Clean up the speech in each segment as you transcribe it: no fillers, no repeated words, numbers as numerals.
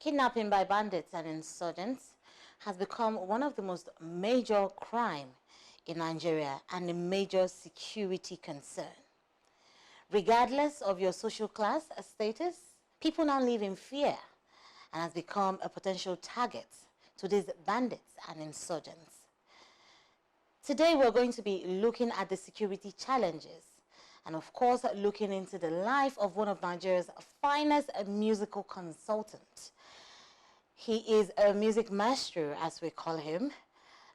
Kidnapping by bandits and insurgents has become one of the most major crime in Nigeria and a major security concern. Regardless of your social class or status, people now live in fear and has become a potential target to these bandits and insurgents. Today we're going to be looking at the security challenges and of course looking into the life of one of Nigeria's finest musical consultants. He is a music maestro, as we call him,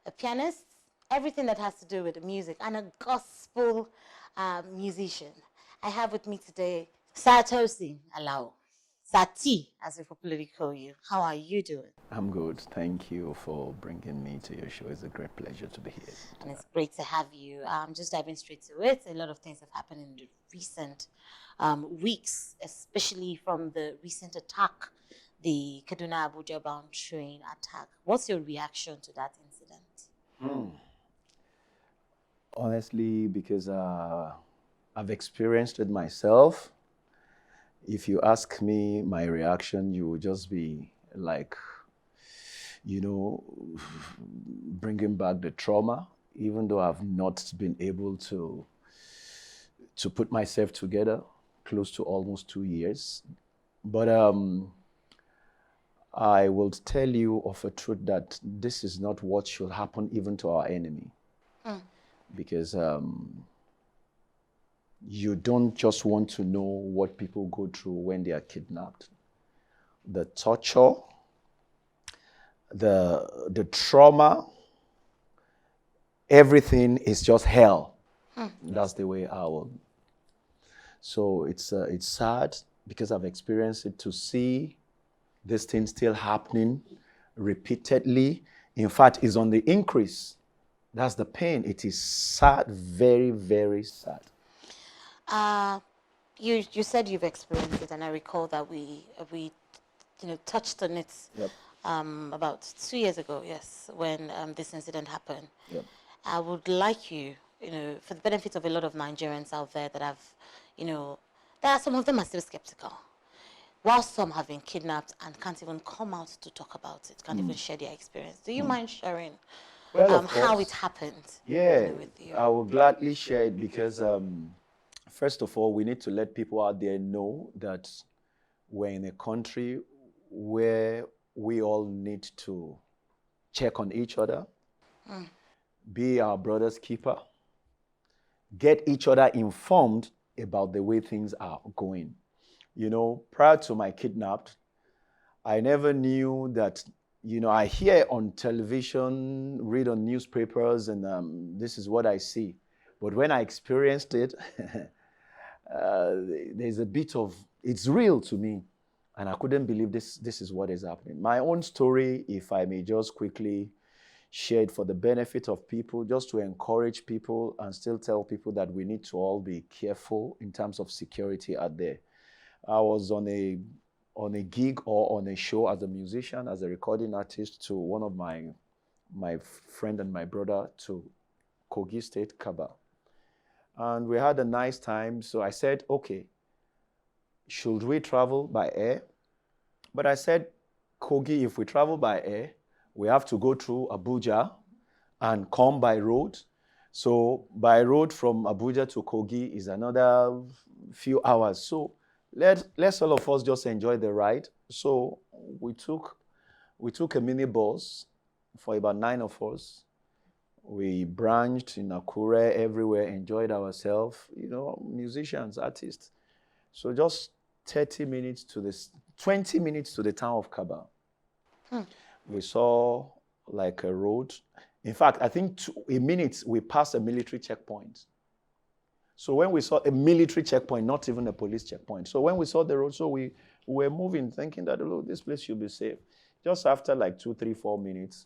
a pianist, everything that has to do with music, and a gospel musician. I have with me today Sir Tosin Alao, Sati, as we popularly call you. How are you doing? I'm good. Thank you for bringing me to your show. It's a great pleasure to be here. And it's great to have you. Just diving straight to it, a lot of things have happened in the recent weeks, especially from the recent attack, the Kaduna Abuja bound train attack. What's your reaction to that incident? Honestly, because I've experienced it myself, if you ask me my reaction, you would just be like, bringing back the trauma, even though I've not been able to put myself together close to almost 2 years. But I will tell you of a truth that this is not what should happen even to our enemy. Because you don't just want to know what people go through when they are kidnapped. The torture, the trauma, everything is just hell. That's the way I will. So it's sad because I've experienced it, to see this thing still happening repeatedly. In fact, it's on the increase. That's the pain. It is sad, very, very sad. You said you've experienced it, and I recall that we touched on it about 2 years ago, yes, when this incident happened. Yep. I would like you, for the benefit of a lot of Nigerians out there that have, there are some of them are still skeptical. While some have been kidnapped and can't even come out to talk about it, can't even share their experience. Do you mind sharing how it happened? Yeah, With you? I will gladly share it because, first of all, we need to let people out there know that we're in a country where we all need to check on each other, be our brother's keeper, get each other informed about the way things are going. Prior to my kidnapped, I never knew that, I hear on television, read on newspapers, and this is what I see. But when I experienced it, there's a bit of, it's real to me. And I couldn't believe this is what is happening. My own story, if I may just quickly share it for the benefit of people, just to encourage people and still tell people that we need to all be careful in terms of security out there. I was on a gig or on a show as a musician, as a recording artist, to one of my friend and my brother to Kogi State, Kabba. And we had a nice time. So I said, okay, should we travel by air? But I said, Kogi, if we travel by air, we have to go through Abuja and come by road. So by road from Abuja to Kogi is another few hours. So let's all of us just enjoy the ride. So we took a minibus for about 9 of us. We branched in Akure, everywhere, enjoyed ourselves, musicians, artists. So just 20 minutes to the town of Kabba. We saw like a road. In fact, I think a minute we passed a military checkpoint. So when we saw a military checkpoint, not even a police checkpoint. So when we saw the road, so we were moving, thinking that, look, this place should be safe. Just after like 2, 3, 4 minutes,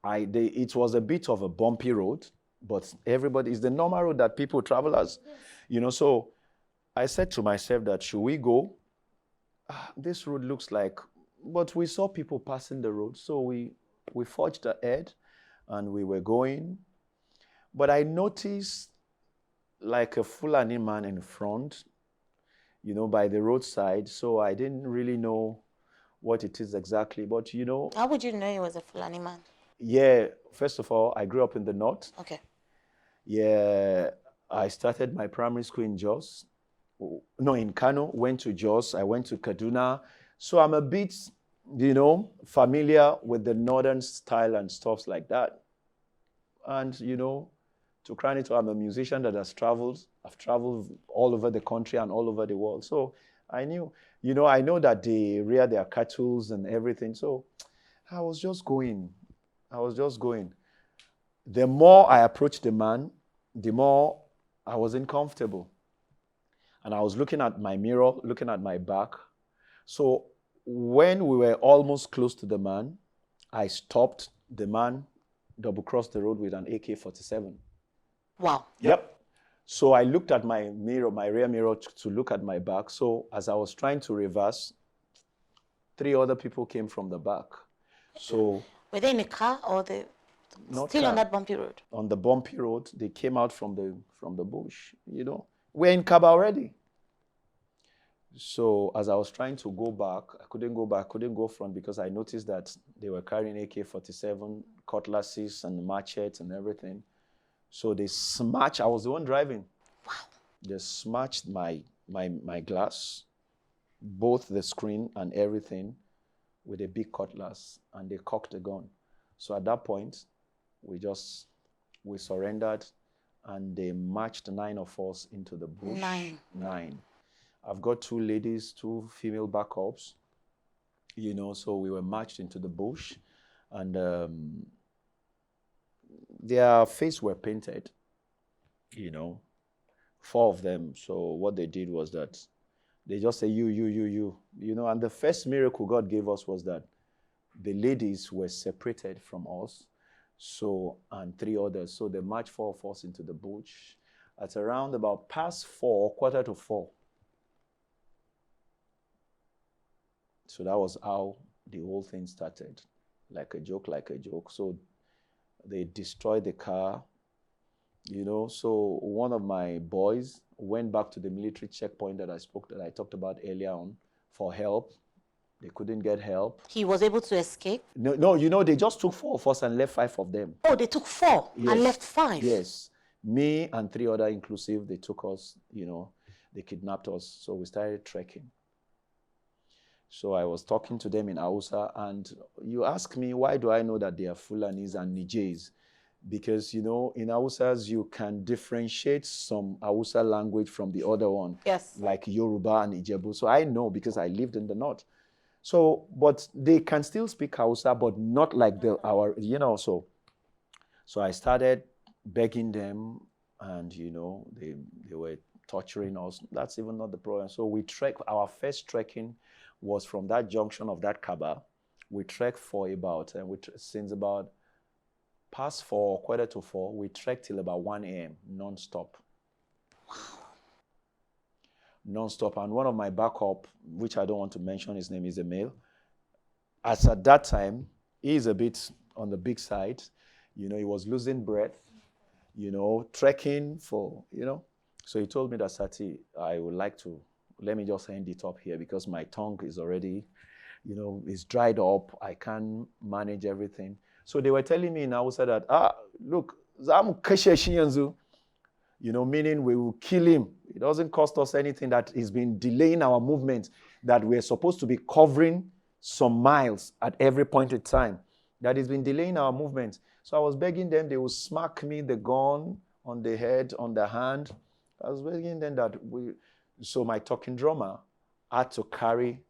it was a bit of a bumpy road, but everybody, is the normal road that people travel as, so I said to myself that, should we go? This road looks like, but we saw people passing the road. So we forged ahead and we were going. But I noticed like a Fulani man in front, by the roadside. So I didn't really know what it is exactly. But, you know, How would you know he was a Fulani man? yeah, first of all, I grew up in the north. Okay. Yeah, I started my primary school in Jos. No, in Kano, went to Jos. I went to Kaduna. So I'm a bit, you know, familiar with the northern style and stuff like that. And, you know, to crown it, I'm a musician that has traveled. I've traveled all over the country and all over the world. So I knew, you know, I know that they rear their cattle and everything. So I was just going. The more I approached the man, the more I wasn't comfortable. And I was looking at my mirror, looking at my back. So when we were almost close to the man, I stopped. The man double-crossed the road with an AK-47. Wow. Yep. So I looked at my mirror, my rear mirror, to look at my back. So as I was trying to reverse, 3 other people came from the back. So were they in a car or they still on that bumpy road? On the bumpy road, they came out from the bush. You know, we're in Kabba already. So as I was trying to go back, I couldn't go back, couldn't go front because I noticed that they were carrying AK-47, cutlasses and machetes and everything. So they smashed, I was the one driving. Wow. They smashed my glass, both the screen and everything, with a big cutlass, and they cocked the gun. So at that point, we surrendered, and they marched 9 of us into the bush. 9. I've got 2 ladies, 2 female backups, you know, so we were marched into the bush, and their faces were painted, you know, 4 of them. So what they did was that they just say, you know, and the first miracle God gave us was that the ladies were separated from us, so, and 3 others. So they marched 4 of us into the bush at around about past 4, quarter to 4. So that was how the whole thing started, like a joke. So they destroyed the car, you know. So one of my boys went back to the military checkpoint that I talked about earlier on for help. They couldn't get help. He was able to escape? No, you know, they just took 4 of us and left 5 of them. Oh, they took 4 and left 5? Yes. Me and 3 other inclusive, they took us, you know, they kidnapped us. So we started trekking. So I was talking to them in Hausa, and you ask me, why do I know that they are Fulanis and Nijers? Because, you know, in Hausas, you can differentiate some Hausa language from the other one. Yes. Like Yoruba and Ijebu. So I know because I lived in the north. So, but they can still speak Hausa, but not like our, you know, so I started begging them, and, you know, they were torturing us. That's even not the problem. So we trekked, our first trekking was from that junction of that Kabba. We trekked for about, since about past 4, quarter to 4, we trekked till about 1 a.m. non-stop. Wow. Non-stop. And one of my backup, which I don't want to mention, his name is a male. As at that time, he's a bit on the big side. You know, he was losing breath, you know, trekking for, you know. So he told me that, Sati, I would like to, let me just end it up here because my tongue is already, you know, it's dried up. I can't manage everything. So they were telling me in Hausa that, look, Zam kashe shi yanzu, you know, meaning we will kill him. It doesn't cost us anything, that he's been delaying our movement, that we're supposed to be covering some miles at every point in time, that he's been delaying our movement. So I was begging them, they would smack me the gun on the head, on the hand. I was begging them that so my talking drummer had to carry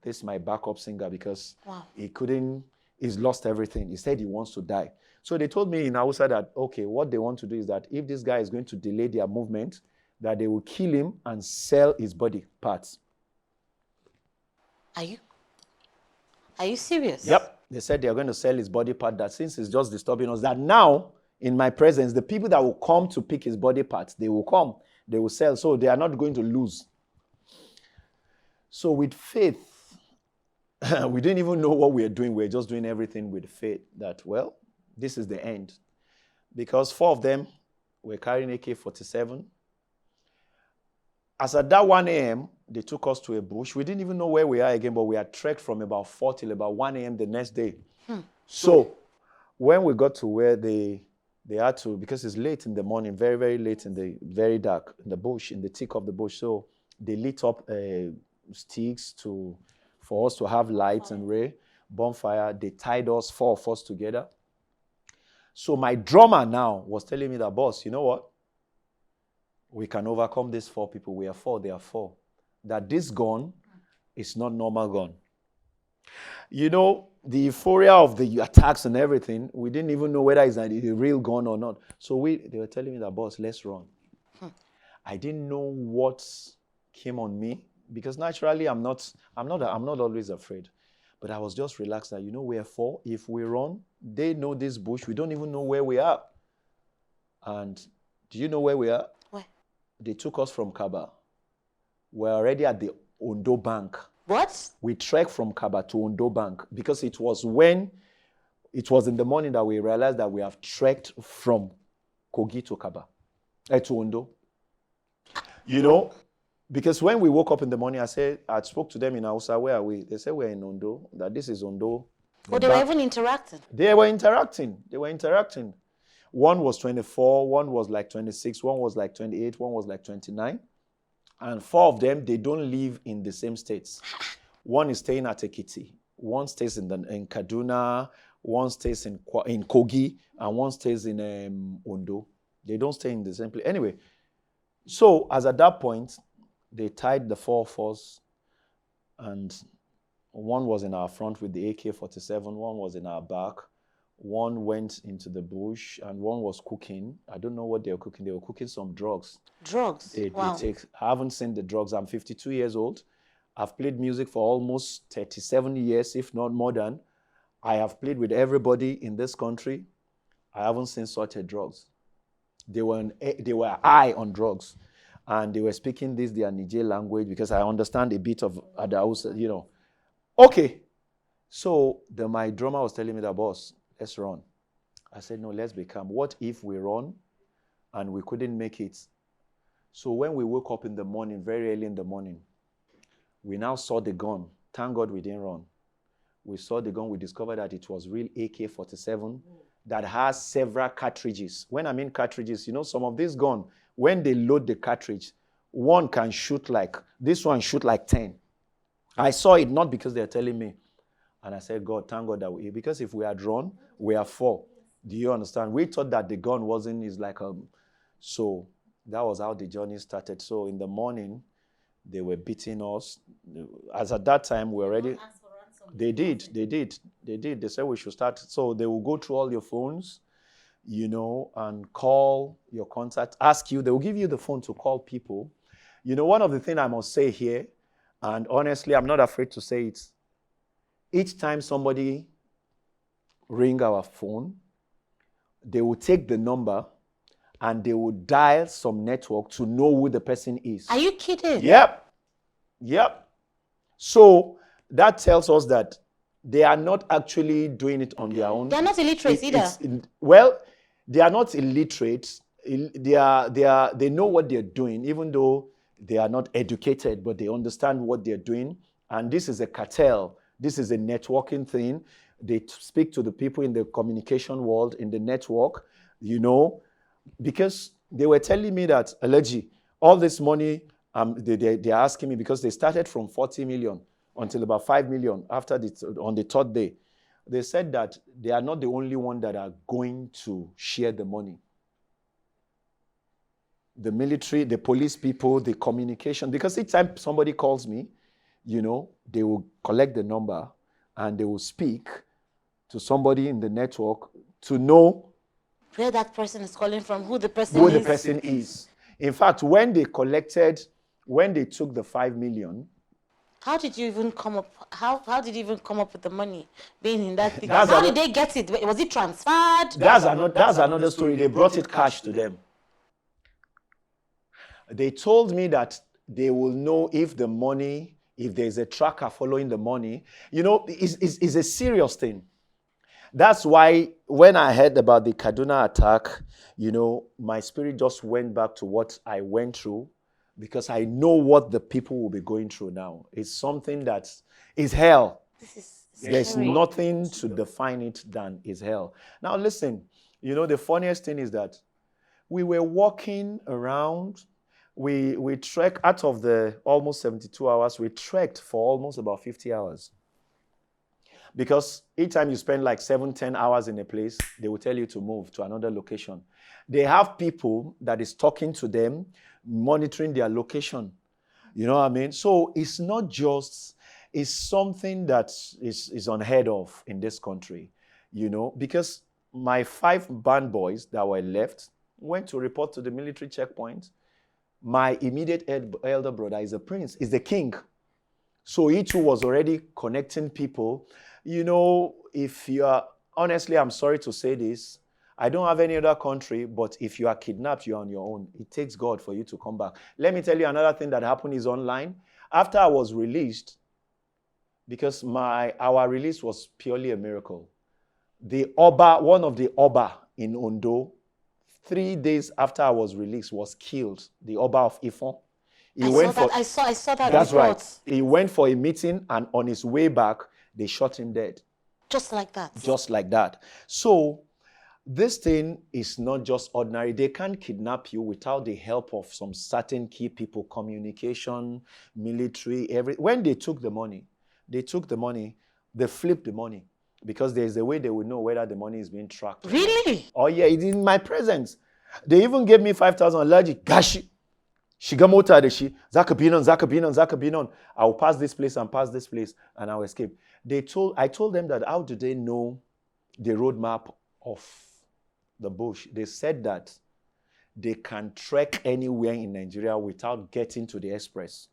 this, my backup singer, because he's lost everything. He said he wants to die. So they told me in Hausa that, okay, what they want to do is that if this guy is going to delay their movement, that they will kill him and sell his body parts. Are you serious? Yep. They said they are going to sell his body part, that since it's just disturbing us, that now, in my presence, the people that will come to pick his body parts, they will come, they will sell. So they are not going to lose. So with faith, we didn't even know what we were doing. We were just doing everything with faith that, well, this is the end. Because 4 of them were carrying AK-47. As at that 1 a.m., they took us to a bush. We didn't even know where we are again, but we had trekked from about 4 till about 1 a.m. the next day. So when we got to where they had to, because it's late in the morning, very, very late in the very dark, in the bush, in the thick of the bush. So they lit up sticks for us to have lights and ray, bonfire. They tied us, 4 of us together. So my drummer now was telling me that, boss, you know what? We can overcome these 4 people. We are 4, they are 4. That this gun is not normal gun. You know, the euphoria of the attacks and everything, we didn't even know whether it's a real gun or not. So they were telling me that, boss, let's run. I didn't know what came on me, because naturally I'm not always afraid. But I was just relaxed that, you know, we are 4. If we run, they know this bush. We don't even know where we are. And do you know where we are? Where? They took us from Kabba. We're already at the Ondo Bank. What? We trekked from Kabba to Ondo Bank, because it was in the morning that we realized that we have trekked from Kogi to Kabba, to Ondo. You know, because when we woke up in the morning, I spoke to them in Hausa, where are we? They said we're in Ondo, that this is Ondo. Oh, they were even interacting. They were interacting. One was 24, one was like 26, one was like 28, one was like 29. And 4 of them, they don't live in the same states. One is staying at Ekiti, one stays in Kaduna, one stays in Kogi, and one stays in Ondo. They don't stay in the same place. Anyway, so as at that point, they tied the 4 of us, and one was in our front with the AK-47, one was in our back, one went into the bush, and one was cooking. I don't know what they were cooking. They were cooking some drugs. Drugs? Wow. I haven't seen the drugs. I'm 52 years old. I've played music for almost 37 years, if not more than. I have played with everybody in this country. I haven't seen such a drugs. They were high on drugs. And they were speaking their Niger language, because I understand a bit of Adausa, you know. Okay. So my drummer was telling me that, boss, let's run. I said, no, let's be calm. What if we run and we couldn't make it? So when we woke up in the morning, very early in the morning, we now saw the gun. Thank God we didn't run. We saw the gun. We discovered that it was real AK-47 that has several cartridges. When I mean cartridges, you know, some of these guns, when they load the cartridge, one can shoot this one shoot like 10. I saw it not because they're telling me. And I said, God, thank God that because if we had run, we are 4. Do you understand? We thought that the gun so that was how the journey started. So in the morning, they were beating us. As at that time, we already... They did. They said we should start. So they will go through all your phones, you know, and call your contact, ask you. They will give you the phone to call people. You know, one of the things I must say here, and honestly, I'm not afraid to say it, each time somebody ring our phone, they will take the number and they will dial some network to know who the person is. Are you kidding? Yep. So that tells us that they are not actually doing it on their own. They're not illiterate either. Well, they are not illiterate. They know what they're doing, even though they are not educated, but they understand what they're doing. And this is a cartel. This is a networking thing. They speak to the people in the communication world, in the network, you know, because they were telling me that, Allergy, all this money, they're asking me, because they started from 40 million until about 5 million on the 3rd day. They said that they are not the only one that are going to share the money. The military, the police people, the communication, because each time somebody calls me, you know, they will collect the number and they will speak to somebody in the network to know where that person is calling from, who the person is. In fact, when they took the 5 million, how did you even come up? How did you even come up with the money being in that thing? How did they get it? Was it transferred? That's another story. They brought it cash to them. They told me that they will know if there's a tracker following the money. You know, it's a serious thing. That's why when I heard about the Kaduna attack, you know, my spirit just went back to what I went through, because I know what the people will be going through now. It's something that is hell. This is There's scary. nothing to define it than is hell. Now listen, the funniest thing is that we were walking around. We trekked out of the almost 72 hours. We trekked for almost about 50 hours. Because each time you spend like 7-10 hours in a place, they will tell you to move to another location. They have people that is talking to them, monitoring their location. You know what I mean? So it's not just, it's something that is unheard of in this country, because my 5 band boys that were left went to report to the military checkpoint. My immediate elder brother is a prince, is the king. So he too was already connecting people. If you are, honestly, I'm sorry to say this, I don't have any other country, but if you are kidnapped, you're on your own. It takes God for you to come back. Let me tell you another thing that happened is online. After I was released, because our release was purely a miracle, one of the Oba in Ondo, 3 days after I was released, was killed. The Oba of Ifon. I saw that. That's report. right. He went for a meeting, and on his way back, they shot him dead. Just like that. Just like that. So this thing is not just ordinary. They can't kidnap you without the help of some certain key people, communication, military, when they took the money, they flipped the money, because there's a way they will know whether the money is being tracked. Really? Oh yeah, it's in my presence. They even gave me 5,000 allergic. Gashi. Shigamota de shi. Zakabinon. I will pass this place and I will escape. I told them that how do they know the roadmap of the bush? They said that they can trek anywhere in Nigeria without getting to the express.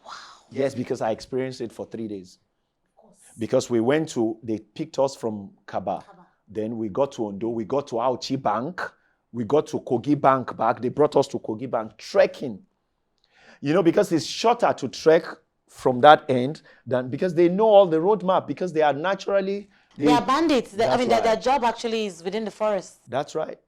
Wow. Yes, because I experienced it for 3 days. Because they picked us from Kabba. Then we got to Ondo, we got to Auchi Bank, we got to Kogi Bank back. They brought us to Kogi Bank, trekking. Because it's shorter to trek from that end because they know all the roadmap, because they are naturally... They are bandits. Their job actually is within the forest. That's right.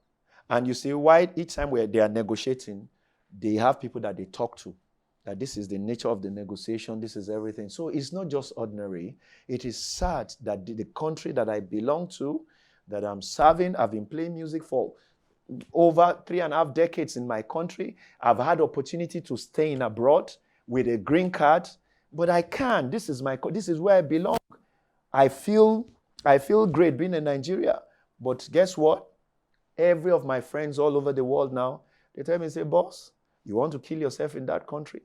And you see why each time they are negotiating, they have people that they talk to. That this is the nature of the negotiation, this is everything. So it's not just ordinary. It is sad that the country that I belong to, that I'm serving, I've been playing music for over 3.5 decades in my country. I've had opportunity to stay in abroad with a green card, but I can't. This is where I belong. I feel great being in Nigeria, but guess what? Every of my friends all over the world now, they tell me, say, boss, you want to kill yourself in that country?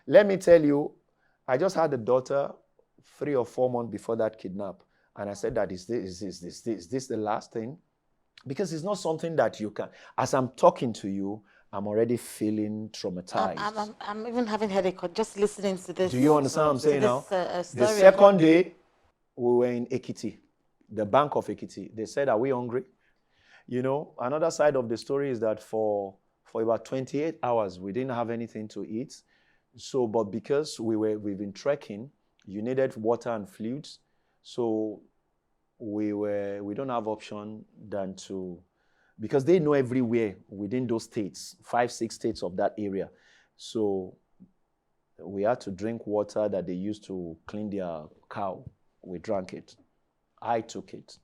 Let me tell you, I just had a daughter 3 or 4 months before that kidnap. And I said that is this the last thing? Because it's not something that you can, as I'm talking to you, I'm already feeling traumatized. I'm even having headache just listening to this. Do you understand what I'm saying now? The second day, we were in Ekiti, the bank of Ekiti. They said, are we hungry? Another side of the story is that for about 28 hours, we didn't have anything to eat. So, but because we've been trekking, you needed water and fluids. So we don't have option than to, because they know everywhere within those states, 5-6 states of that area. So we had to drink water that they used to clean their cow. We drank it. I took it.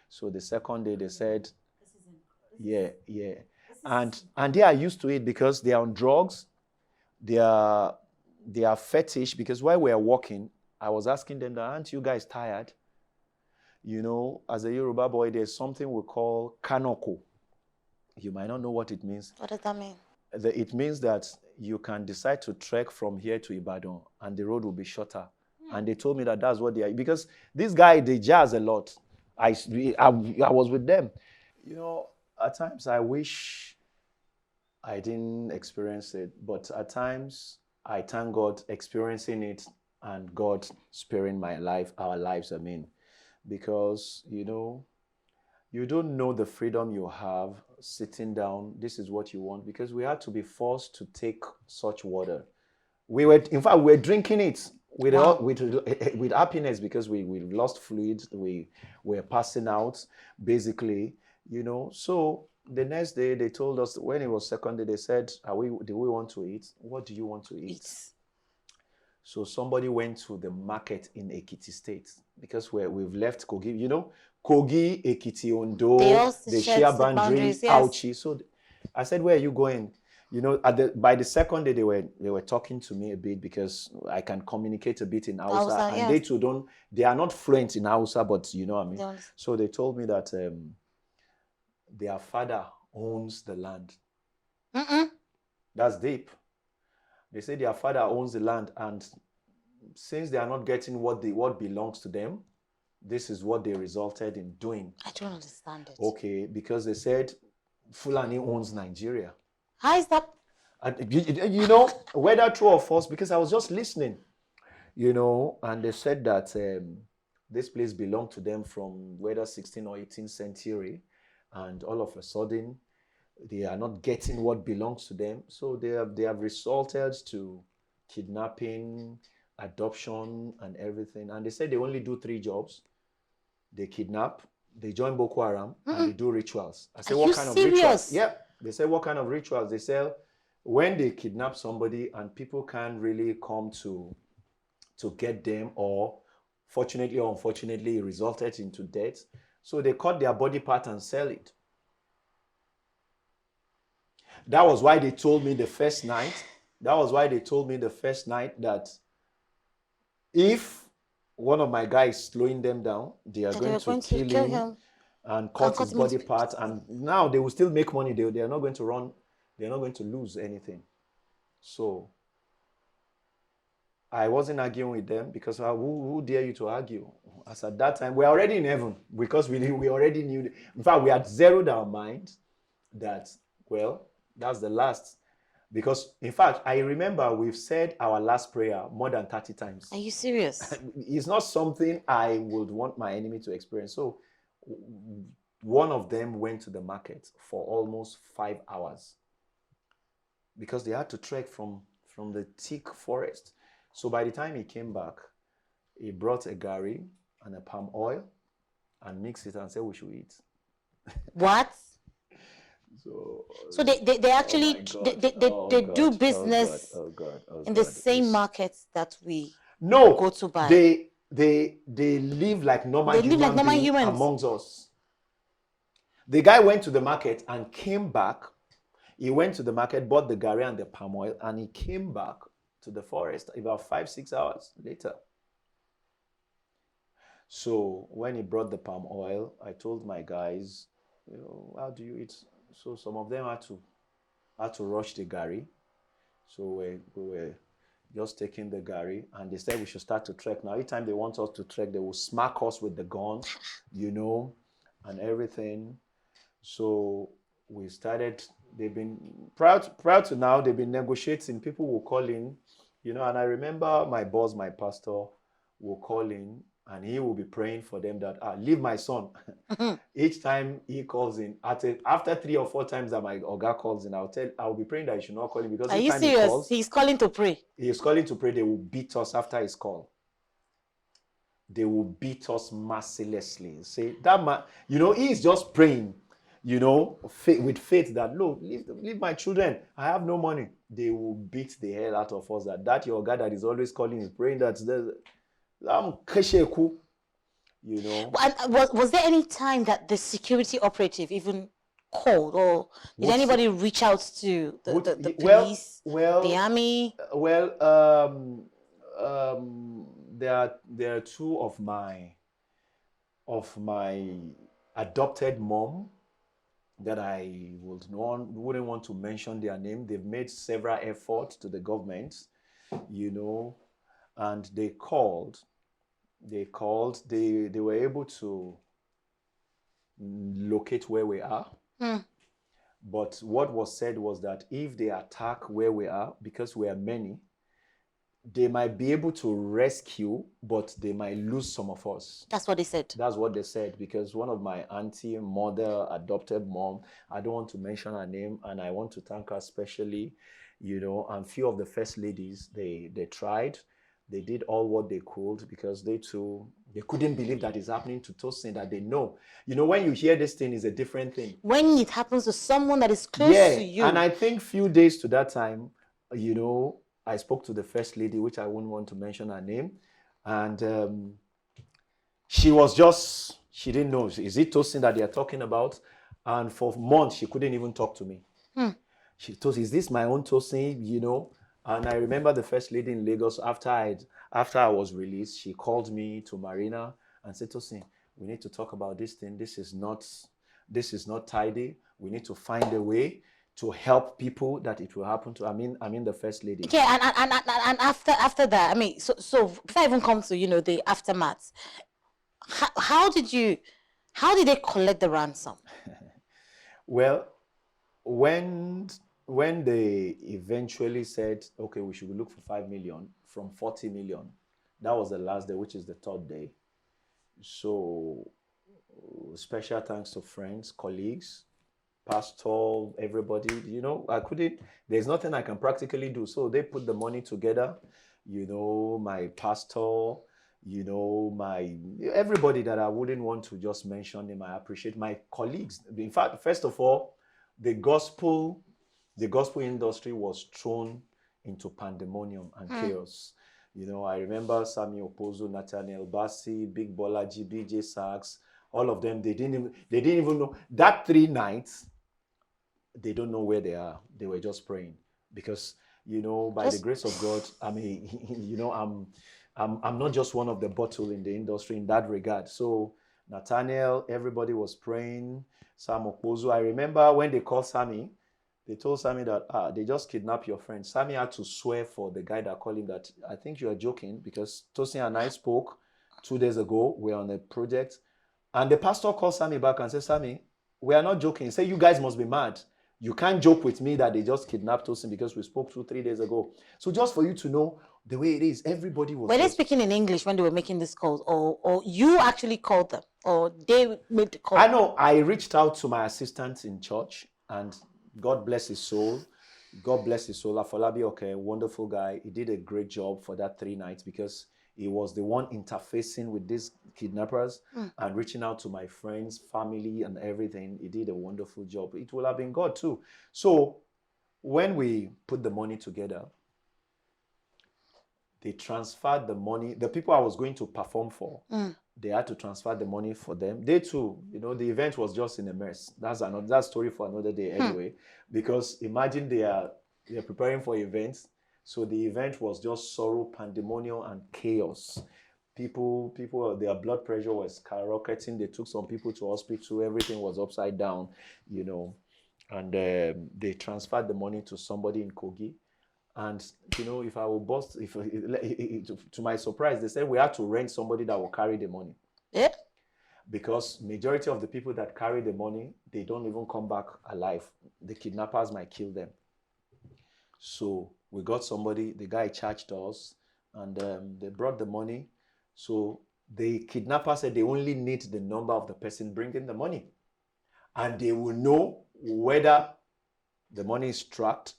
So the second day they said, yeah. And they are used to it because they are on drugs. They are fetish, because while we are walking, I was asking them, aren't you guys tired? As a Yoruba boy, there's something we call kanoko. You might not know what it means. What does that mean? It means that you can decide to trek from here to Ibadan and the road will be shorter. And they told me that that's what they are. Because this guy, they jazz a lot. I was with them. At times I wish I didn't experience it. But at times I thank God experiencing it and God sparing our lives, because, you don't know the freedom you have sitting down. This is what you want, because we had to be forced to take such water. We were drinking it with happiness, because we lost fluids. We were passing out, basically, So the next day they told us, when it was second day, they said, do we want to eat? What do you want to eat? So somebody went to the market in Ekiti State, because we've left Kogi. You know, Kogi, Ekiti, Ondo, they share boundaries. Yes. Ouchie. So I said, where are you going? You know, by the second day, they were talking to me a bit, because I can communicate a bit in Hausa, and yes. They too they are not fluent in Hausa, but you know what I mean. Yes. So they told me that their father owns the land. That's deep. They say their father owns the land, and since they are not getting what belongs to them, this is what they resulted in doing. I don't understand it. Okay, because they said Fulani owns Nigeria. How is that? And you know, whether true or false, because I was just listening, you know, and they said that this place belonged to them from whether 16th or 18th century, and all of a sudden they are not getting what belongs to them. So they have resorted to kidnapping, adoption, and everything. And they said they only do 3 jobs. They kidnap, they join Boko Haram, and they do rituals. I said, what kind of rituals? Yeah. They said, what kind of rituals? They say, when they kidnap somebody and people can't really come to get them, or fortunately or unfortunately, it resulted into death. So they cut their body part and sell it. That was why they told me the first night. That if one of my guys slowing them down, they are going to kill him and cut his body part. And now they will still make money. They are not going to run. They are not going to lose anything. So I wasn't arguing with them, because who dare you to argue? As at that time, we're already in heaven, because we already knew. In fact, we had zeroed our mind that, well, that's the last. Because, in fact, I remember we've said our last prayer more than 30 times. Are you serious? It's not something I would want my enemy to experience. So one of them went to the market for almost 5 hours, because they had to trek from the thick forest. So by the time he came back, he brought a gari and a palm oil and mixed it and said we should eat. What? So they actually they do business in the same markets that we go to buy. They live like normal humans amongst us. The guy went to the market and came back. He went to the market, bought the gari and the palm oil, and he came back to the forest about 5-6 hours later. So when he brought the palm oil, I told my guys, you know, how do you eat? So some of them had to rush the gari. So we were just taking the gari, and they said we should start to trek. Now, every time they want us to trek, they will smack us with the gun, you know, and everything. So we started. They've been prior to now. They've been negotiating. People will call in, you know. And I remember my boss, my pastor, will call in, and he will be praying for them that leave my son. Each time he calls in, after 3 or 4 times that my Oga calls in, I'll be praying that he should not call in, because are you serious? He's calling to pray. He's calling to pray. They will beat us after his call. They will beat us mercilessly. Say that man, you know, he is just praying, you know, with faith that, look, leave my children. I have no money. They will beat the hell out of us. That your God that is always calling is praying that you know. Was there any time that the security operative even called, or did anybody reach out to the police, the army? There are 2 of my adopted mom that I wouldn't want to mention their name. They've made several efforts to the government, you know, and they called. They were able to locate where we are. But what was said was that if they attack where we are, because we are many, they might be able to rescue, but they might lose some of us. That's what they said. That's what they said, because one of my auntie, mother, adopted mom, I don't want to mention her name, and I want to thank her especially, you know, and few of the first ladies, they tried. They did all what they could, because they They couldn't believe that it's happening to Tosin, that they know. You know, when you hear this thing, is a different thing. When it happens to someone that is close to you. And I think few days to that time, you know, I spoke to the first lady, which I wouldn't want to mention her name. And she was just, she didn't know, is it Tosin that they are talking about? And for months, she couldn't even talk to me. She told, is this my own Tosin, you know? And I remember the first lady in Lagos, after I was released, she called me to Marina and said, Tosin, we need to talk about this thing. This is not tidy. We need to find a way to help people that it will happen to. I mean the first lady. Okay, and after that, I mean, so before I even come to, you know, the aftermath, how did they collect the ransom? Well, when they eventually said, okay, we should look for 5 million from 40 million, that was the last day, which is the third day. So special thanks to friends, colleagues, pastor, everybody, you know, there's nothing I can practically do. So they put the money together, you know, my pastor, you know, everybody that I wouldn't want to just mention them. I appreciate my colleagues. In fact, first of all, the gospel industry was thrown into pandemonium and chaos. You know, I remember Sami Opozo, Nathaniel Bassi, Big Bolaji, BJ Sachs, all of them, they didn't even know. That 3 nights, they don't know where they are. They were just praying. Because, you know, by the grace of God, I mean, you know, I'm not just one of the bottle in the industry in that regard. So Nathaniel, everybody was praying. Sam Opozo, I remember when they called Sammy, they told Sammy that they just kidnapped your friend. Sammy had to swear for the guy that called him that, I think you are joking, because Tosin and I spoke 2 days ago. We're on a project. And the pastor called Sammy back and said, Sammy, we are not joking. He said, you guys must be mad. You can't joke with me that they just kidnapped Tosin because we spoke 2-3 days ago. So just for you to know the way it is, everybody was... Were they speaking in English when they were making this calls, or you actually called them, or they made the call? I know. I reached out to my assistant in church, and God bless his soul. God bless his soul. Afolabi, okay, wonderful guy. He did a great job for that 3 nights because he was the one interfacing with these kidnappers and reaching out to my friends, family, and everything. He did a wonderful job. It will have been God too. So when we put the money together, they transferred the money. The people I was going to perform for, they had to transfer the money for them. They too, you know, the event was just in a mess. That's another story for another day anyway. Because imagine they are preparing for events. So the event was just sorrow, pandemonium, and chaos. People, their blood pressure was skyrocketing. They took some people to hospital. Everything was upside down, you know. And they transferred the money to somebody in Kogi. And, you know, if I will bust, to my surprise, they said we had to rent somebody that will carry the money. Yeah. Because majority of the people that carry the money, they don't even come back alive. The kidnappers might kill them. So we got somebody, the guy charged us, and they brought the money. So the kidnapper said they only need the number of the person bringing the money. And they will know whether the money is tracked,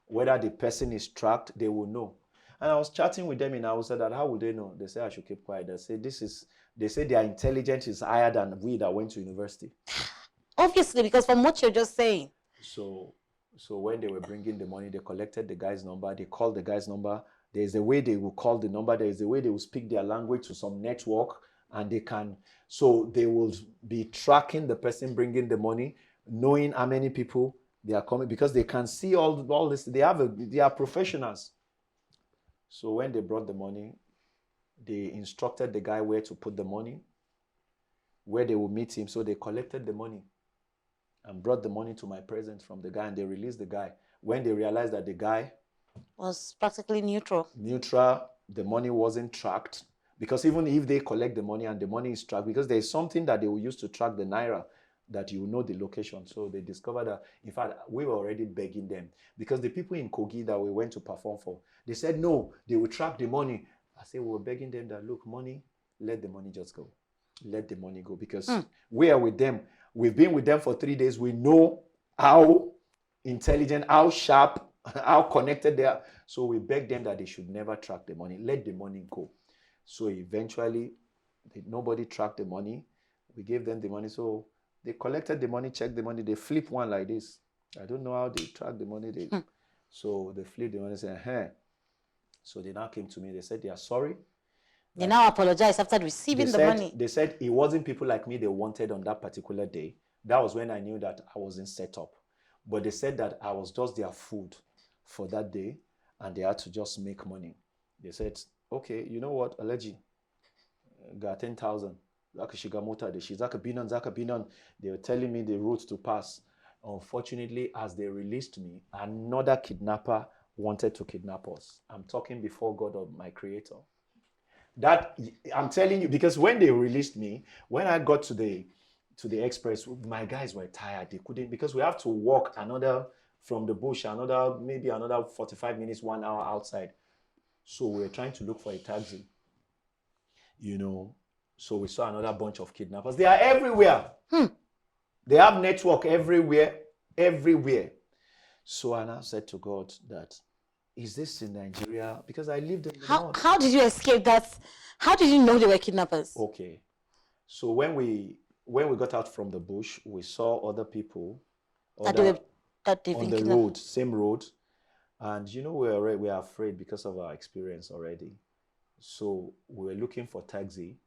whether the person is tracked, they will know. And I was chatting with them in Hausa that how would they know? They say I should keep quiet. They say their intelligence is higher than we that went to university. Obviously, because from what you're just saying. So when they were bringing the money, they collected the guy's number. They called the guy's number. There's a way they will call the number. There's a way they will speak their language to some network, and so they will be tracking the person bringing the money, knowing how many people they are coming, because they can see all this. They are professionals. So when they brought the money, they instructed the guy where to put the money, where they will meet him. So they collected the money and brought the money to my presence from the guy, and they released the guy. When they realized that the guy was practically neutral, the money wasn't tracked, because even if they collect the money and the money is tracked, because there's something that they will use to track the naira, that you know the location. So they discovered that, in fact, we were already begging them, because the people in Kogi that we went to perform for, they said no, they will track the money. I said, we were begging them that, look, money, let the money just go. Let the money go, because we are with them. We've been with them for 3 days. We know how intelligent, how sharp, how connected they are. So we begged them that they should never track the money. Let the money go. So eventually, Nobody tracked the money. We gave them the money. So they collected the money, checked the money. They flip one like this. I don't know how they track the money. So they flipped the money and said, hey. So they now came to me. They said they are sorry. They now apologize after receiving the money. They said it wasn't people like me they wanted on that particular day. That was when I knew that I wasn't set up. But they said that I was just their food for that day and they had to just make money. They said, okay, you know what, Allergy, got 10,000. Zaka shiga mota da shi, zaka binan. They were telling me the route to pass. Unfortunately, as they released me, another kidnapper wanted to kidnap us. I'm talking before God of my creator. That, I'm telling you, because when they released me, when I got to the express, my guys were tired. They couldn't, because we have to walk from the bush, maybe another 45 minutes, 1 hour outside. So we were trying to look for a taxi, So we saw another bunch of kidnappers. They are everywhere. They have network everywhere. So I now said to God that, is this in Nigeria? Because I lived in the north. How did you escape that? How did you know they were kidnappers? Okay. So when we got out from the bush, we saw other people on the road, same road. And we are afraid because of our experience already. So we were looking for taxi.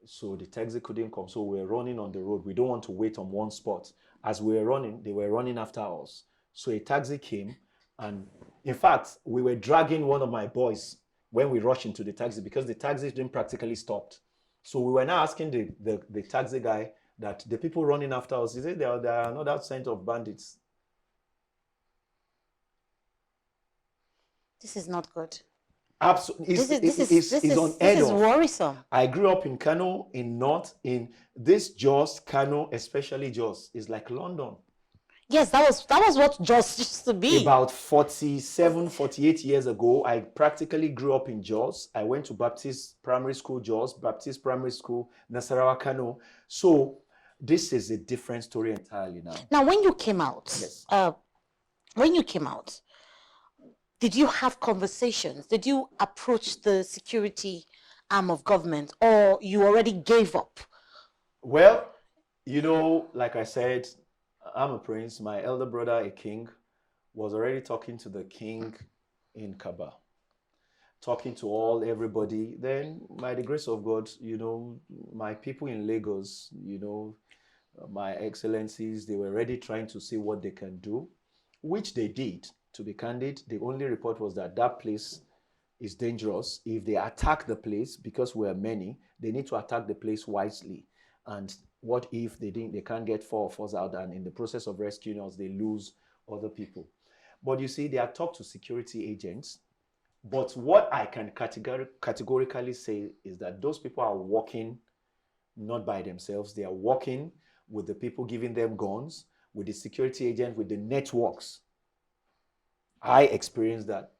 So the taxi couldn't come. So we were running on the road. We don't want to wait on one spot. As we were running, they were running after us. So a taxi came. And in fact, we were dragging one of my boys when we rushed into the taxi because the taxi didn't practically stop. So we were now asking the taxi guy that the people running after us, is it there are another set of bandits? This is not good. Absolutely. This is worrisome. I grew up in Kano, in North, in this Jos, Kano, especially Jos, is like London. Yes, that was what Jos used to be. About 47, 48 years ago, I practically grew up in Jos. I went to Baptist Primary School, Jos, Baptist Primary School, Nasarawa, Kano. So this is a different story entirely now. Now, when you came out, yes. Did you have conversations? Did you approach the security arm of government, or you already gave up? Well, like I said, I'm a prince. My elder brother, a king, was already talking to the king in Kabba, talking to everybody. Then, by the grace of God, my people in Lagos, my excellencies, they were already trying to see what they can do, which they did. To be candid, the only report was that place is dangerous. If they attack the place, because we are many, they need to attack the place wisely. And what if they can't get 4 of us out, and in the process of rescuing us, they lose other people? But you see, they are talked to security agents. But what I can categorically say is that those people are working not by themselves. They are working with the people giving them guns, with the security agent, with the networks. I experienced that.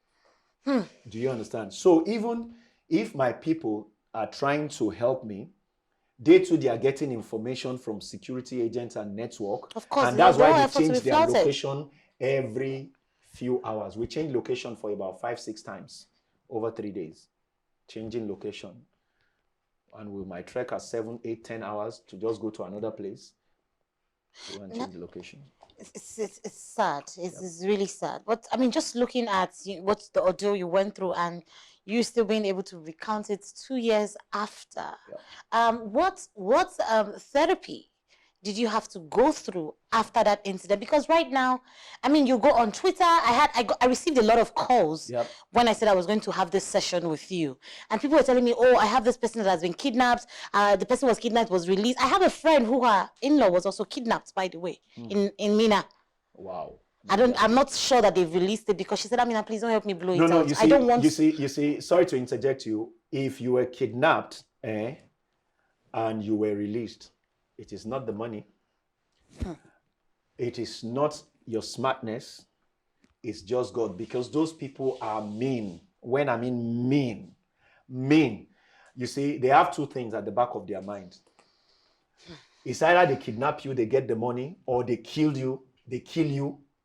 Do you understand? So even if my people are trying to help me, they too, they are getting information from security agents and network. Of course. And that's why they change their location every few hours. We change location for about 5-6 times over 3 days. Changing location. And we might trek at 7, 8, 10 hours to just go to another place. Go and change the location. It's sad. It's really sad. But I mean, just looking at what the ordeal you went through, and you still being able to recount it 2 years after. What therapy did you have to go through after that incident? Because right now, I mean, you go on Twitter. I received a lot of calls when I said I was going to have this session with you, and people were telling me, "Oh, I have this person that has been kidnapped. The person was kidnapped, was released." I have a friend who her in-law was also kidnapped, by the way, in Mina. Wow. I'm not sure that they've released it, because she said, "Amina, please don't help me blow it out." No, you see, I don't want. You see. Sorry to interject you. If you were kidnapped, and you were released, it is not the money. It is not your smartness. It's just God, because those people are mean. When I mean mean. You see, they have 2 things at the back of their mind. It's either they kidnap you, they get the money, or they kill you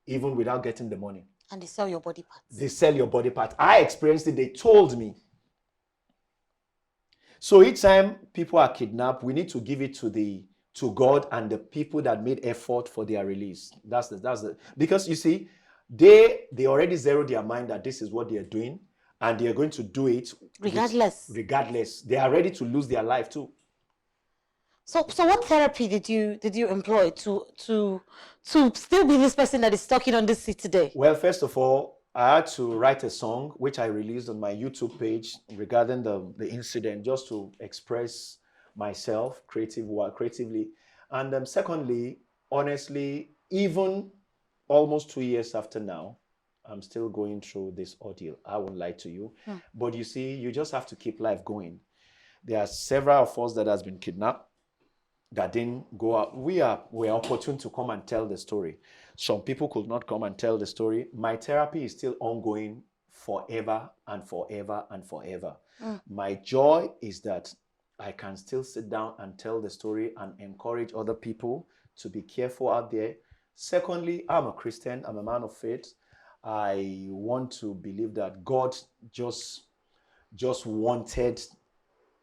even without getting the money. And they sell your body parts. They sell your body parts. I experienced it. They told me. So each time people are kidnapped, we need to give it to God and the people that made effort for their release. That's the because you see, they already zeroed their mind that this is what they are doing, and they are going to do it regardless. They are ready to lose their life too. So what therapy did you employ to still be this person that is talking on this seat today? Well, first of all, I had to write a song which I released on my YouTube page regarding the incident, just to express myself creatively. And secondly, honestly, even almost 2 years after now, I'm still going through this ordeal. I won't lie to you. But you see, you just have to keep life going. There are several of us that has been kidnapped that didn't go out. We are opportune to come and tell the story. Some people could not come and tell the story. My therapy is still ongoing forever and forever and forever. My joy is that I can still sit down and tell the story and encourage other people to be careful out there. Secondly, I'm a Christian. I'm a man of faith. I want to believe that God just wanted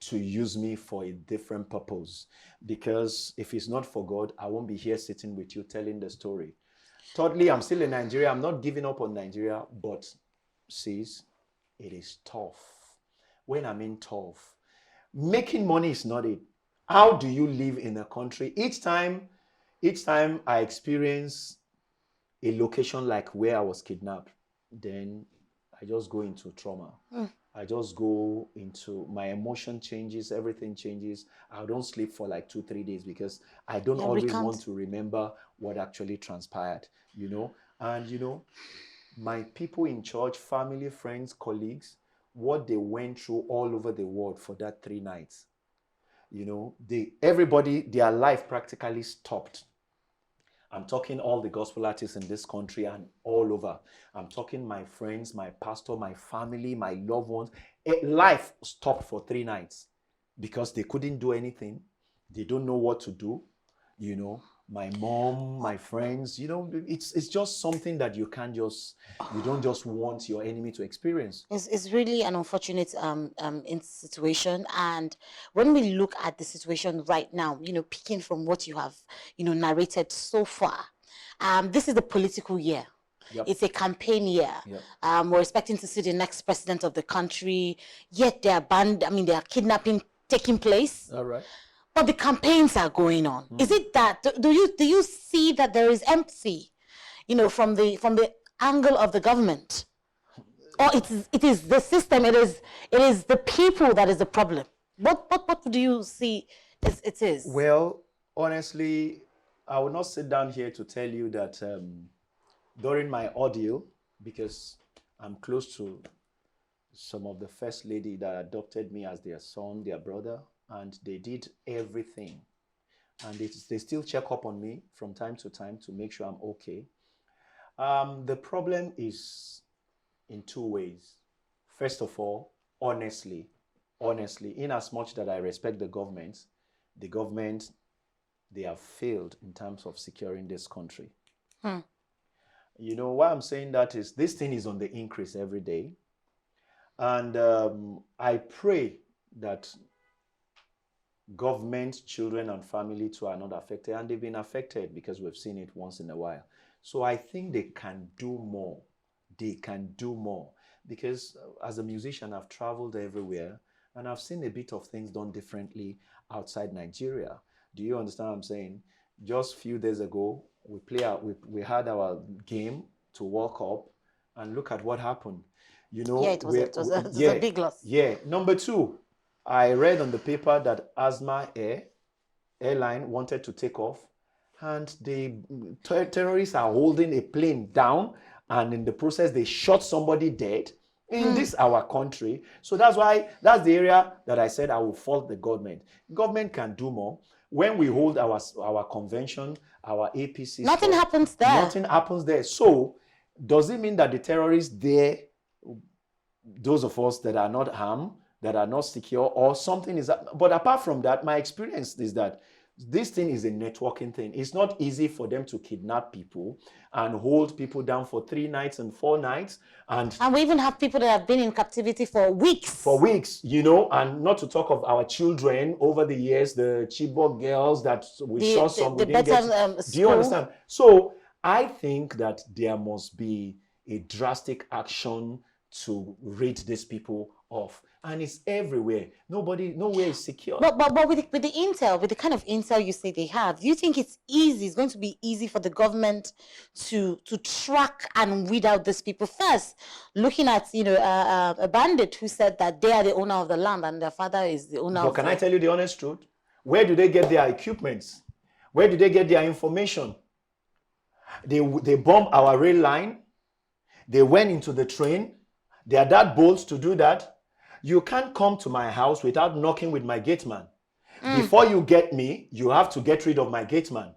to use me for a different purpose. Because if it's not for God, I won't be here sitting with you telling the story. Thirdly, I'm still in Nigeria. I'm not giving up on Nigeria, but sis, it is tough. When I mean tough, making money is not it. How do you live in a country? Each time I experience a location like where I was kidnapped, then I just go into trauma. I just go into my emotion changes, everything changes. I don't sleep for like 2-3 days because I don't always want to remember what actually transpired, you know. And you know, my people in church, family, friends, colleagues, what they went through all over the world for that 3 nights. You know, everybody, their life practically stopped. I'm talking all the gospel artists in this country and all over. I'm talking my friends, my pastor, my family, my loved ones. Life stopped for 3 nights because they couldn't do anything. They don't know what to do. You know, my mom, my friends, you know, it's just something that you don't just want your enemy to experience. It's really an unfortunate situation. And when we look at the situation right now, you know, picking from what you have, you know, narrated so far, this is the political year. Yep. It's a campaign year. Yep. We're expecting to see the next president of the country. Yet there are kidnapping taking place. All right. But the campaigns are going on. Is it that do you see that there is empathy, you know, from the angle of the government, or it is the system? It is the people that is the problem. What do you see it is? Well, honestly, I will not sit down here to tell you that during my ordeal, because I'm close to some of the first lady that adopted me as their son, their brother. And they did everything. And they still check up on me from time to time to make sure I'm okay. The problem is in 2 ways. First of all, honestly, in as much that I respect the government, they have failed in terms of securing this country. You know, why I'm saying that is this thing is on the increase every day. And I pray that government, children, and family too are not affected, and they've been affected because we've seen it once in a while. So I think they can do more. They can do more because as a musician, I've traveled everywhere and I've seen a bit of things done differently outside Nigeria. Do you understand what I'm saying? Just a few days ago, we had our game to World Cup, and look at what happened. You know, yeah, it was a big loss. Yeah. Number 2. I read on the paper that Asma Airline wanted to take off, and the terrorists are holding a plane down, and in the process they shot somebody dead in this our country. So that's the area that I said I will fault the government. Government can do more. When we hold our convention, our APC, nothing happens there. Nothing happens there. So does it mean that the terrorists there, those of us that are not harmed, that are not secure, or something is that? But apart from that, my experience is that This thing is a networking thing. It's not easy for them to kidnap people and hold people down for 3 nights and 4 nights. And we even have people that have been in captivity for weeks. For weeks, you know, and not to talk of our children over the years, the Chibok girls that we saw some. We didn't get. Do you understand? So I think that there must be a drastic action to rid these people off. And it's everywhere. Nowhere is secure. But with the intel, with the kind of intel you say they have, do you think it's going to be easy for the government to track and weed out these people? First, looking at, a bandit who said that they are the owner of the land and their father is the owner of the... But can I tell you the honest truth? Where do they get their equipments? Where do they get their information? They bomb our rail line. They went into the train. They are that bold to do that. You can't come to my house without knocking with my gate man. Before you get me, you have to get rid of my gate man.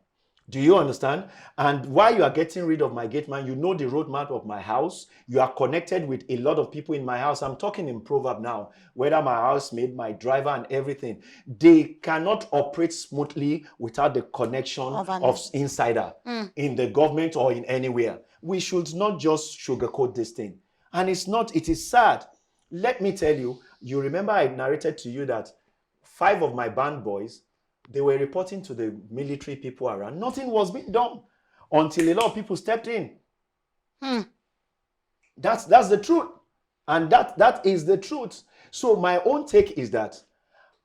Do you understand? And while you are getting rid of my gate man, you know the roadmap of my house. You are connected with a lot of people in my house. I'm talking in proverb now, whether my housemaid, my driver, and everything. They cannot operate smoothly without the connection of insider in the government or in anywhere. We should not just sugarcoat this thing. And it is sad. Let me tell you, you remember I narrated to you that 5 of my band boys, they were reporting to the military people around. Nothing was being done until a lot of people stepped in. That's the truth. And that is the truth. So my own take is that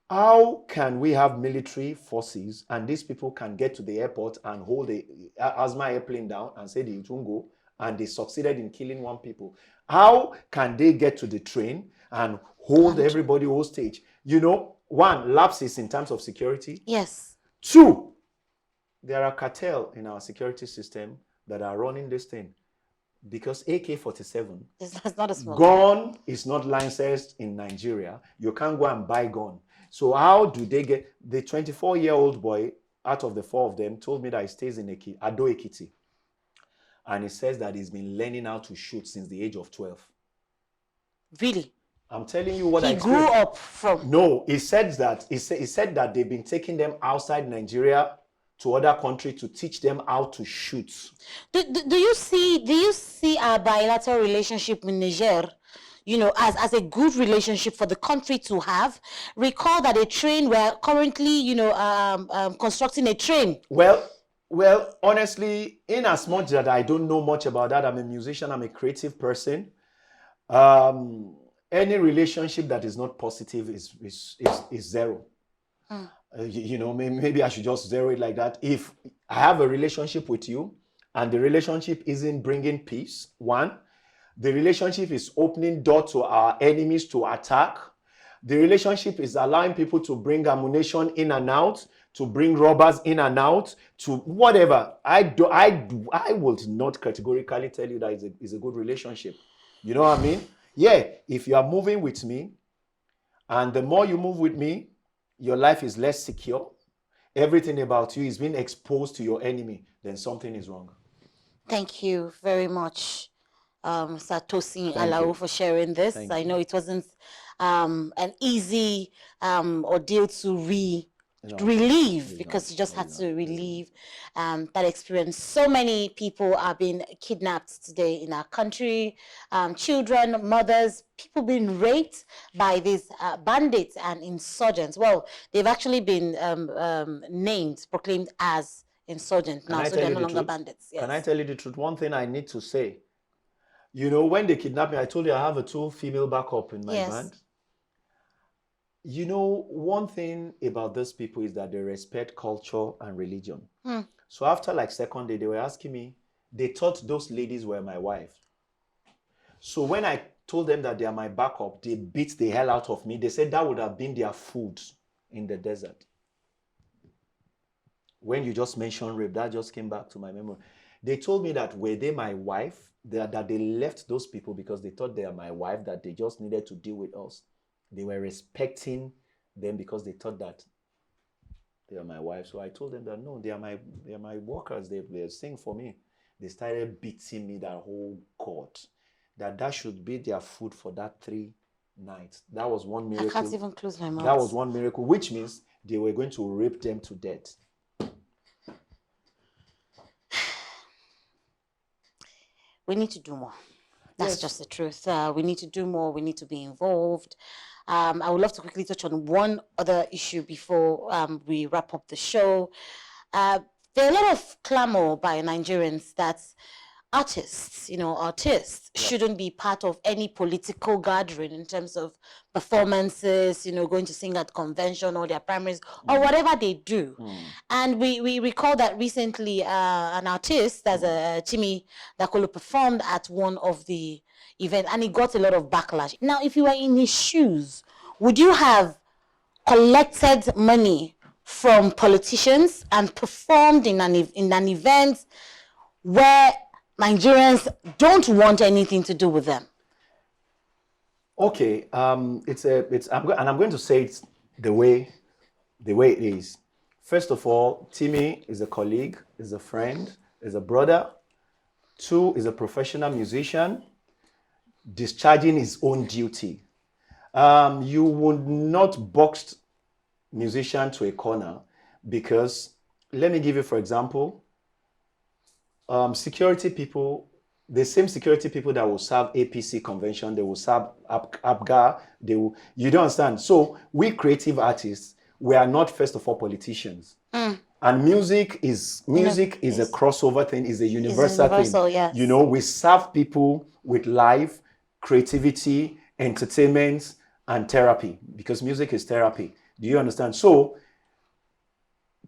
how can we have military forces and these people can get to the airport and hold the Asma airplane down and say they won't go, and they succeeded in killing 1 people? How can they get to the train and hold everybody hostage? 1, lapses in terms of security. Yes. 2, there are cartels in our security system that are running this thing. Because AK-47, it's not a small gun is not licensed in Nigeria. You can't go and buy gun. So how do they get... The 24-year-old boy, out of the 4 of them, told me that he stays in Ado Ekiti. And he says that he's been learning how to shoot since the age of 12. Really? I'm telling you what I grew up from... No, he said that they've been taking them outside Nigeria to other countries to teach them how to shoot. Do you see our bilateral relationship with Niger, as a good relationship for the country to have? Recall that we're currently, constructing a train. Well, honestly, in as much that I don't know much about that, I'm a musician, I'm a creative person. Any relationship that is not positive is zero. Maybe I should just zero it like that. If I have a relationship with you and the relationship isn't bringing peace, 1, the relationship is opening door to our enemies to attack. The relationship is allowing people to bring ammunition in and out, to bring robbers in and out, to whatever. I would not categorically tell you that it's a good relationship. You know what I mean? Yeah, if you are moving with me, and the more you move with me, your life is less secure, everything about you is being exposed to your enemy, then something is wrong. Thank you very much, Sir Tosin Alao, for sharing this. I know it wasn't an easy ordeal to relieve, because you just had to relieve that experience. So many people are being kidnapped today in our country. Children, mothers, people being raped by these bandits and insurgents. Well, they've actually been proclaimed as insurgents now, so they're no longer bandits. Yes. Can I tell you the truth? One thing I need to say, when they kidnapped me, I told you I have a 2 female backup in my band. One thing about these people is that they respect culture and religion. So after like 2nd day, they were asking me, they thought those ladies were my wife. So when I told them that they are my backup, they beat the hell out of me. They said that would have been their food in the desert. When you just mentioned rape, that just came back to my memory. They told me that were they my wife, that they left those people because they thought they are my wife, that they just needed to deal with us. They were respecting them because they thought that they are my wife. So I told them that no, they are my workers. They sing for me. They started beating me that whole court. That should be their food for that 3 night. That was one miracle. I can't even close my mouth. That was one miracle, which means they were going to rape them to death. We need to do more. That's Yes. just the truth. We need to do more. We need to be involved. I would love to quickly touch on one other issue before we wrap up the show. There are a lot of clamor by Nigerians that artists, shouldn't be part of any political gathering in terms of performances, going to sing at convention or their primaries or whatever they do. And we recall that recently an artist, as a Timmy Dakolo, performed at one of the events and he got a lot of backlash. Now, if you were in his shoes, would you have collected money from politicians and performed in an event where Nigerians don't want anything to do with them? Okay, I'm going to say it the way it is. First of all, Timmy is a colleague, is a friend, is a brother. 2, is a professional musician, discharging his own duty. You would not box musician to a corner because, let me give you, for example, security people, the same security people that will serve APC convention, they will serve APGA, you don't understand. So we creative artists, we are not, first of all, politicians. And music is a crossover thing, is a universal thing. Yes. We serve people with life, creativity, entertainment, and therapy, because music is therapy. Do you understand? So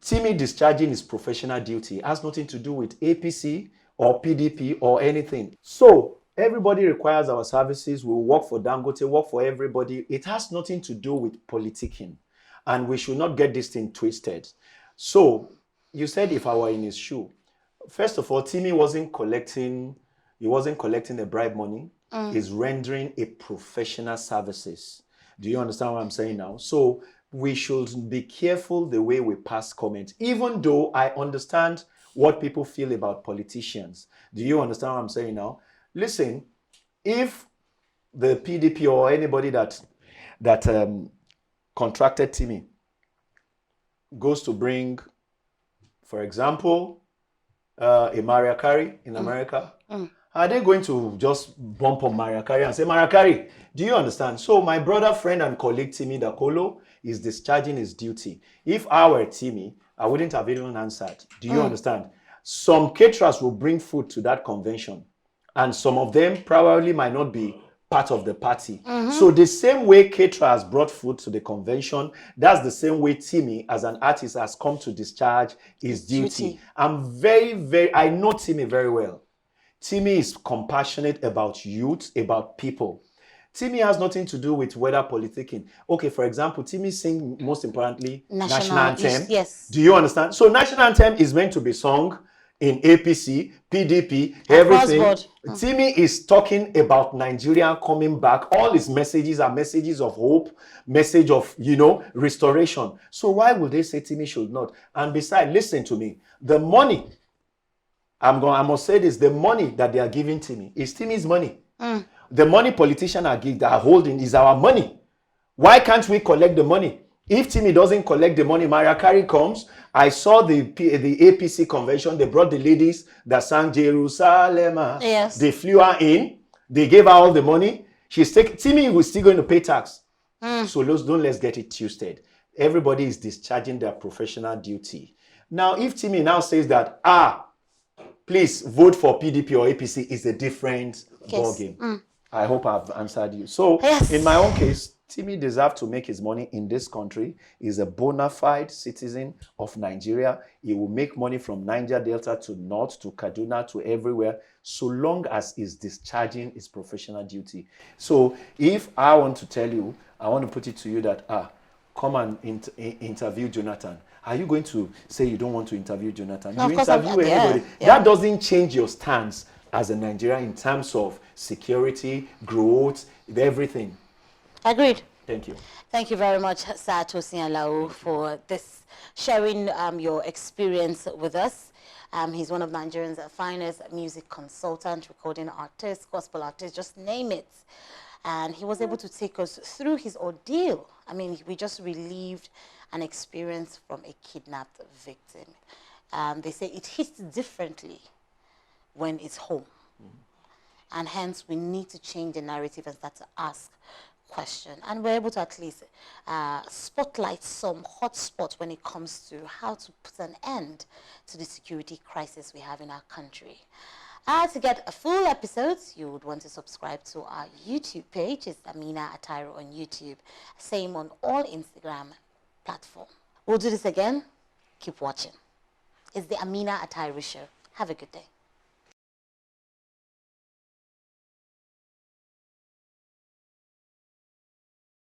Timmy discharging his professional duty has nothing to do with APC or PDP or anything. So everybody requires our services. We work for Dangote, work for everybody. It has nothing to do with politicking. And we should not get this thing twisted. So you said if I were in his shoe. First of all, Timmy wasn't collecting the bribe money. He's rendering a professional services. Do you understand what I'm saying now? So we should be careful the way we pass comments, even though I understand what people feel about politicians. Do you understand what I'm saying now? Listen, if the PDP or anybody that contracted Timmy goes to bring, for example, a Mariah Carey in America, are they going to just bump on Mariah Carey and say, Mariah Carey, do you understand? So my brother, friend, and colleague Timmy Dakolo is discharging his duty. If I were Timmy, I wouldn't have even answered. Do you understand? Some caterers will bring food to that convention, and some of them probably might not be part of the party. So the same way caterers brought food to the convention, that's the same way Timmy, as an artist, has come to discharge his duty. I know Timmy very well. Timmy is compassionate about youth, about people. Timmy has nothing to do with whether politicking. Okay, for example, Timmy sings, most importantly, national anthem. Yes. Do you understand? So national anthem is meant to be sung in APC, PDP, everything. Timmy is talking about Nigeria coming back. All his messages are messages of hope, message of, restoration. So why would they say Timmy should not? And besides, listen to me. The money, I must say this, the money that they are giving Timmy is Timmy's money. The money politicians are holding is our money. Why can't we collect the money? If Timmy doesn't collect the money, Mariah Carey comes. I saw the APC convention. They brought the ladies that sang Jerusalem. Yes. They flew her in. They gave her all the money. Timmy was still going to pay tax. So let's get it twisted. Everybody is discharging their professional duty. Now, if Timmy now says that, please vote for PDP or APC, is a different ballgame. I hope I've answered you. So, in my own case, Timmy deserves to make his money in this country. He's a bona fide citizen of Nigeria. He will make money from Niger Delta to North, to Kaduna, to everywhere, so long as he's discharging his professional duty. So, if I want to tell you, I want to put it to you that, come and interview Jonathan. Are you going to say you don't want to interview Jonathan? No, you interview anybody. That doesn't change your stance as a Nigerian in terms of security, growth, everything. Agreed. Thank you. Thank you very much, Sir Tosin Alao, for this sharing your experience with us. He's one of Nigeria's finest music consultants, recording artists, gospel artists, just name it. And he was able to take us through his ordeal. I mean, we just relieved an experience from a kidnapped victim. They say it hits differently when it's home. And hence, we need to change the narrative and start to ask questions. And we're able to at least spotlight some hot spots when it comes to how to put an end to the security crisis we have in our country. To get a full episode, you would want to subscribe to our YouTube page. It's Amina Atairu on YouTube. Same on all Instagram platforms. We'll do this again. Keep watching. It's the Amina Atairu Show. Have a good day.